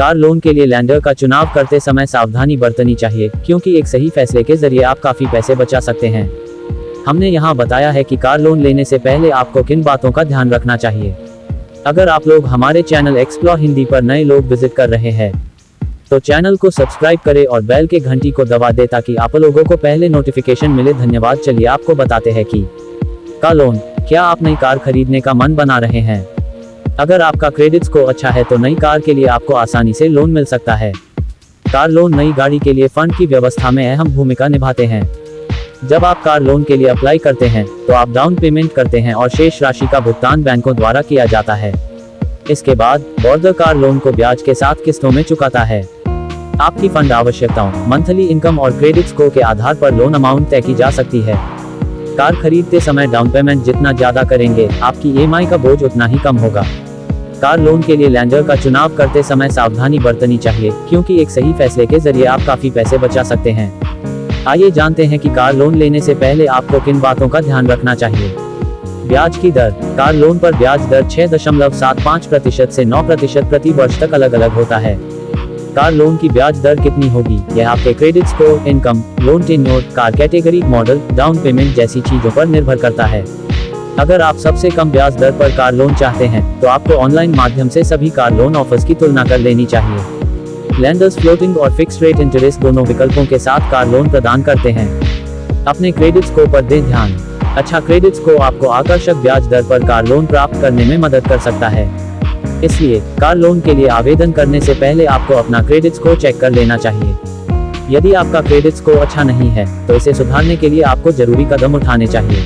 Car loan के लिए lander का चुनाव करते समय सावधानी बरतनी चाहिए, क्योंकि एक सही फैसले के जरिए आप काफी पैसे बचा सकते हैं। हमने यहाँ बताया है कि कार लोन लेने से पहले आपको किन बातों का ध्यान रखना चाहिए। अगर आप लोग हमारे चैनल एक्सप्लोर हिंदी पर नए लोग विजिट कर रहे हैं तो चैनल को सब्सक्राइब करें और बेल के घंटी को दबा दें ताकि आप लोगों को पहले नोटिफिकेशन मिले। धन्यवाद। चलिए आपको बताते हैं कि कार लोन, क्या आप नई कार खरीदने का मन बना रहे हैं? अगर आपका क्रेडिट स्कोर अच्छा है तो नई कार के लिए आपको आसानी से लोन मिल सकता है। कार लोन नई गाड़ी के लिए फंड की व्यवस्था में अहम भूमिका निभाते हैं। जब आप कार लोन के लिए अप्लाई करते हैं तो आप डाउन पेमेंट करते हैं और शेष राशि का भुगतान बैंकों द्वारा किया जाता है। इसके बाद बोर्ड कार लोन को ब्याज के साथ किस्तों में चुकाता है। आपकी फंड आवश्यकताओं, मंथली इनकम और क्रेडिट स्कोर के आधार पर लोन अमाउंट तय की जा सकती है। कार खरीदते समय डाउन पेमेंट जितना ज्यादा करेंगे, आपकी EMI का बोझ उतना ही कम होगा। कार लोन के लिए लैंडर का चुनाव करते समय सावधानी बरतनी चाहिए, क्योंकि एक सही फैसले के जरिए आप काफी पैसे बचा सकते हैं। आइए जानते हैं कि कार लोन लेने से पहले आपको किन बातों का ध्यान रखना चाहिए। ब्याज की दर। कार लोन पर ब्याज दर 6.75% से 9% प्रति वर्ष तक अलग अलग होता है। कार लोन की ब्याज दर कितनी होगी, यह आपके credit score, income, loan tenure, car category, model, down payment जैसी चीजों पर निर्भर करता है। अगर आप सबसे कम ब्याज दर पर कार लोन चाहते हैं तो आपको ऑनलाइन माध्यम से सभी कार लोन ऑफर्स की तुलना कर लेनी चाहिए। लैंडर्स फ्लोटिंग और फिक्स्ड रेट इंटरेस्ट दोनों विकल्पों के साथ कार लोन प्रदान करते हैं। अपने क्रेडिट स्कोर पर दें ध्यान। अच्छा क्रेडिट स्कोर आपको आकर्षक ब्याज दर पर कार लोन प्राप्त करने में मदद कर सकता है। इसलिए कार लोन के लिए आवेदन करने से पहले आपको अपना क्रेडिट स्कोर चेक कर लेना चाहिए। यदि आपका क्रेडिट स्कोर अच्छा नहीं है तो इसे सुधारने के लिए आपको जरूरी कदम उठाने चाहिए।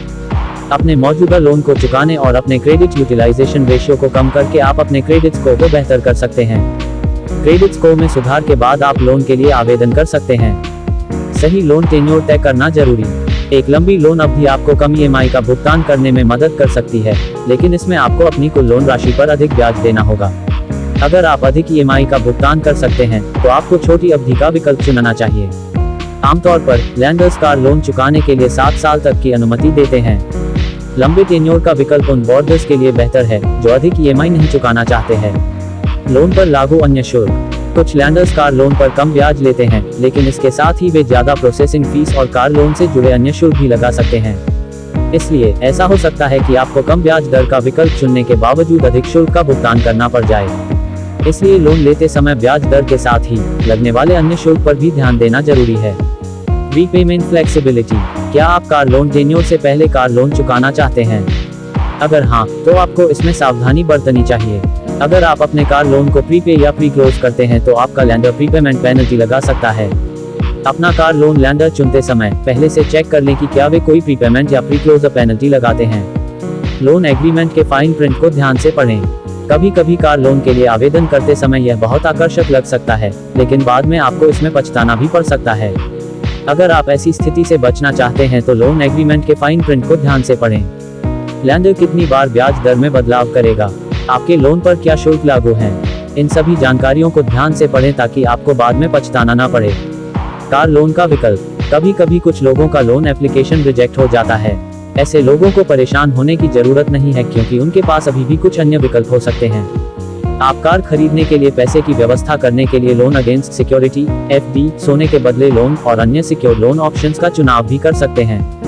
अपने मौजूदा लोन को चुकाने और अपने क्रेडिट यूटिलाइजेशन रेशियो को कम करके आप अपने क्रेडिट स्कोर को बेहतर कर सकते हैं। क्रेडिट स्कोर में सुधार के बाद आप लोन के लिए आवेदन कर सकते हैं। सही लोन टेन्योर तय करना जरूरी। एक लंबी लोन अवधि आपको कम EMI का भुगतान करने में मदद कर सकती है, लेकिन इसमें आपको अपनी कुल लोन राशि पर अधिक ब्याज देना होगा। अगर आप अधिक EMI का भुगतान कर सकते हैं तो आपको छोटी अवधि का विकल्प चुनना चाहिए। आमतौर पर लैंडर्स कार लोन चुकाने के लिए 7 साल तक की अनुमति देते हैं। लंबे टेन्योर का विकल्प उन बोर्डर्स के लिए बेहतर है जो अधिक EMI नहीं चुकाना चाहते हैं। लोन पर लागू अन्य शुल्क। कुछ लैंडर्स कार लोन पर कम ब्याज लेते हैं, लेकिन इसके साथ ही वे ज्यादा प्रोसेसिंग फीस और कार लोन से जुड़े अन्य शुल्क भी लगा सकते हैं। इसलिए ऐसा हो सकता है कि आपको कम ब्याज दर का विकल्प चुनने के बावजूद अधिक शुल्क का भुगतान करना पड़ जाए। इसलिए लोन लेते समय ब्याज दर के साथ ही लगने वाले अन्य शुल्क पर भी ध्यान देना जरूरी है। Repayment flexibility. क्या आप कार लोन टेन्योर से पहले कार लोन चुकाना चाहते हैं? अगर हाँ, तो आपको इसमें सावधानी बरतनी चाहिए। अगर आप अपने कार लोन को प्रीपे या प्री क्लोज करते हैं तो आपका लैंडर प्रीपेमेंट पेनल्टी लगा सकता है। अपना कार लोन लैंडर चुनते समय पहले से चेक कर लें कि क्या वे कोई प्रीपेमेंट या प्री क्लोज पेनल्टी लगाते हैं। लोन एग्रीमेंट के फाइन प्रिंट को ध्यान से पढ़ें। कभी कभी कार लोन के लिए आवेदन करते समय यह बहुत आकर्षक लग सकता है, लेकिन बाद में आपको इसमें पछताना भी पड़ सकता है। अगर आप ऐसी स्थिति से बचना चाहते हैं तो लोन एग्रीमेंट के फाइन प्रिंट को ध्यान से पढ़ें। लैंडर कितनी बार ब्याज दर में बदलाव करेगा, आपके लोन पर क्या शुल्क लागू हैं, इन सभी जानकारियों को ध्यान से पढ़ें ताकि आपको बाद में पछताना ना पड़े। कार लोन का विकल्प। कभी कभी कुछ लोगों का लोन एप्लीकेशन रिजेक्ट हो जाता है। ऐसे लोगों को परेशान होने की जरूरत नहीं है, क्योंकि उनके पास अभी भी कुछ अन्य विकल्प हो सकते हैं। आप कार खरीदने के लिए पैसे की व्यवस्था करने के लिए लोन अगेंस्ट सिक्योरिटी, FD, सोने के बदले लोन और अन्य सिक्योर लोन ऑप्शंस का चुनाव भी कर सकते हैं।